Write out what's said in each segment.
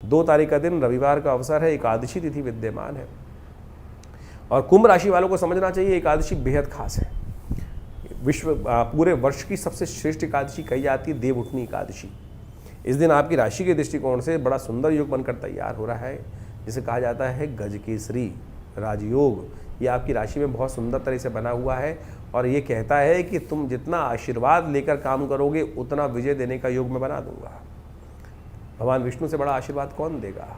2 तारीख का दिन रविवार का अवसर है, एकादशी तिथि विद्यमान है। और कुंभ राशि वालों को समझना चाहिए एकादशी बेहद खास है। पूरे वर्ष की सबसे श्रेष्ठ एकादशी कही जाती है देव उठनी एकादशी। इस दिन आपकी राशि के दृष्टिकोण से बड़ा सुंदर योग बनकर तैयार हो रहा है, जिसे कहा जाता है गजकेसरी राजयोग। ये आपकी राशि में बहुत सुंदर तरह से बना हुआ है और ये कहता है कि तुम जितना आशीर्वाद लेकर काम करोगे उतना विजय देने का योग मैं बना दूंगा। भगवान विष्णु से बड़ा आशीर्वाद कौन देगा?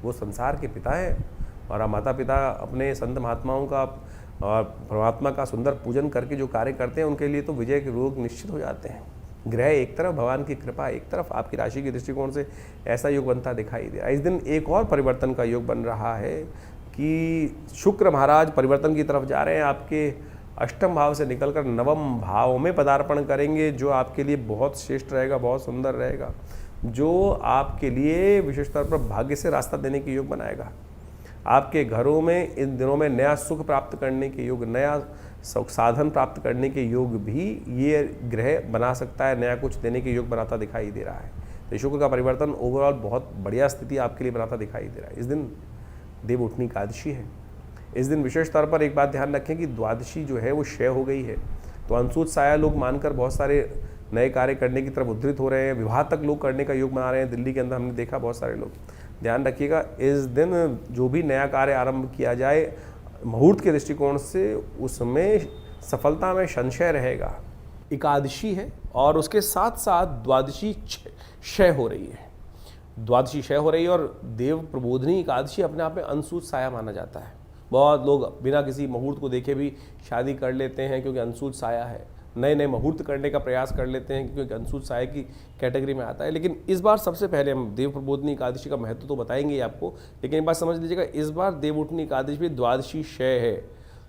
वो संसार के पिता हैं और माता पिता अपने संत महात्माओं का और परमात्मा का सुंदर पूजन करके जो कार्य करते हैं उनके लिए तो विजय के योग निश्चित हो जाते हैं। ग्रह एक तरफ, भगवान की कृपा एक तरफ, आपकी राशि के दृष्टिकोण से ऐसा योग बनता दिखाई दे रहा है। इस दिन एक और परिवर्तन का योग बन रहा है कि शुक्र महाराज परिवर्तन की तरफ जा रहे हैं। आपके अष्टम भाव से निकलकर नवम भाव में पदार्पण करेंगे, जो आपके लिए बहुत श्रेष्ठ रहेगा, बहुत सुंदर रहेगा, जो आपके लिए विशेष तौर पर भाग्य से रास्ता देने के योग बनाएगा। आपके घरों में इन दिनों में नया सुख प्राप्त करने के योग, नया साधन प्राप्त करने के योग भी ये ग्रह बना सकता है, नया कुछ देने के योग बनाता दिखाई दे रहा है। तो शुक्र का परिवर्तन ओवरऑल बहुत बढ़िया स्थिति आपके लिए बनाता दिखाई दे रहा है। इस दिन देव उठनी एकादशी है। इस दिन विशेष तौर पर एक बात ध्यान रखें कि द्वादशी जो है वो क्षय हो गई है, तो अंशुत साया लोग मानकर बहुत सारे नए कार्य करने की तरफ उद्धृत हो रहे हैं। विवाह तक लोग करने का योग बना रहे हैं। दिल्ली के अंदर हमने देखा बहुत सारे लोग। ध्यान रखिएगा, इस दिन जो भी नया कार्य आरंभ किया जाए मुहूर्त के दृष्टिकोण से उसमें सफलता में संशय रहेगा। एकादशी है और उसके साथ साथ द्वादशी क्षय हो रही है। द्वादशी क्षय हो रही है और देव प्रबोधनी एकादशी अपने आप में अंशुत साया माना जाता है। बहुत लोग बिना किसी मुहूर्त को देखे भी शादी कर लेते हैं क्योंकि अंशुत साया है। नए नए मुहूर्त करने का प्रयास कर लेते हैं क्योंकि अंशुत साया की कैटेगरी में आता है। लेकिन इस बार सबसे पहले हम देव प्रबोधनी एकादशी का महत्व तो बताएंगे आपको, लेकिन एक बात समझ लीजिएगा, इस बार देव उठनी एकादशी भी द्वादशी क्षय है।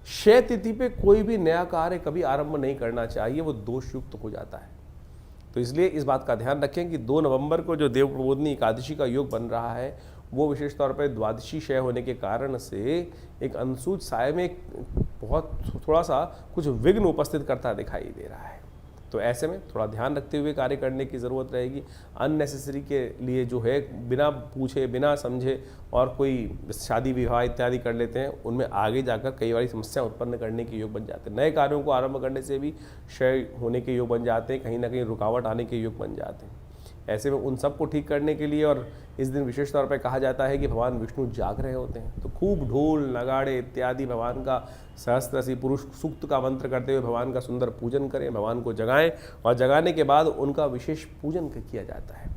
क्षय तिथि पे कोई भी नया कार्य कभी आरंभ नहीं करना चाहिए, वो दोषयुक्त हो जाता है। तो इसलिए इस बात का ध्यान रखें कि 2 नवंबर को जो देव प्रबोधनी एकादशी का योग बन रहा है वो विशेष तौर पर द्वादशी क्षय होने के कारण से एक अंशुत साय में बहुत थोड़ा सा कुछ विघ्न उपस्थित करता दिखाई दे रहा है। तो ऐसे में थोड़ा ध्यान रखते हुए कार्य करने की ज़रूरत रहेगी। अननेसेसरी के लिए जो है बिना पूछे बिना समझे और कोई शादी विवाह इत्यादि कर लेते हैं, उनमें आगे जाकर कई बार समस्या उत्पन्न करने के योग बन जाते हैं। नए कार्यों को आरंभ करने से भी क्षय होने के योग बन जाते हैं, कहीं ना कहीं रुकावट आने के योग बन जाते हैं। ऐसे में उन सबको ठीक करने के लिए और इस दिन विशेष तौर पर कहा जाता है कि भगवान विष्णु जाग रहे होते हैं, तो खूब ढोल नगाड़े इत्यादि भगवान का सहस्त्रसी पुरुष सूक्त का मंत्र करते हुए भगवान का सुंदर पूजन करें, भगवान को जगाएं और जगाने के बाद उनका विशेष पूजन किया जाता है।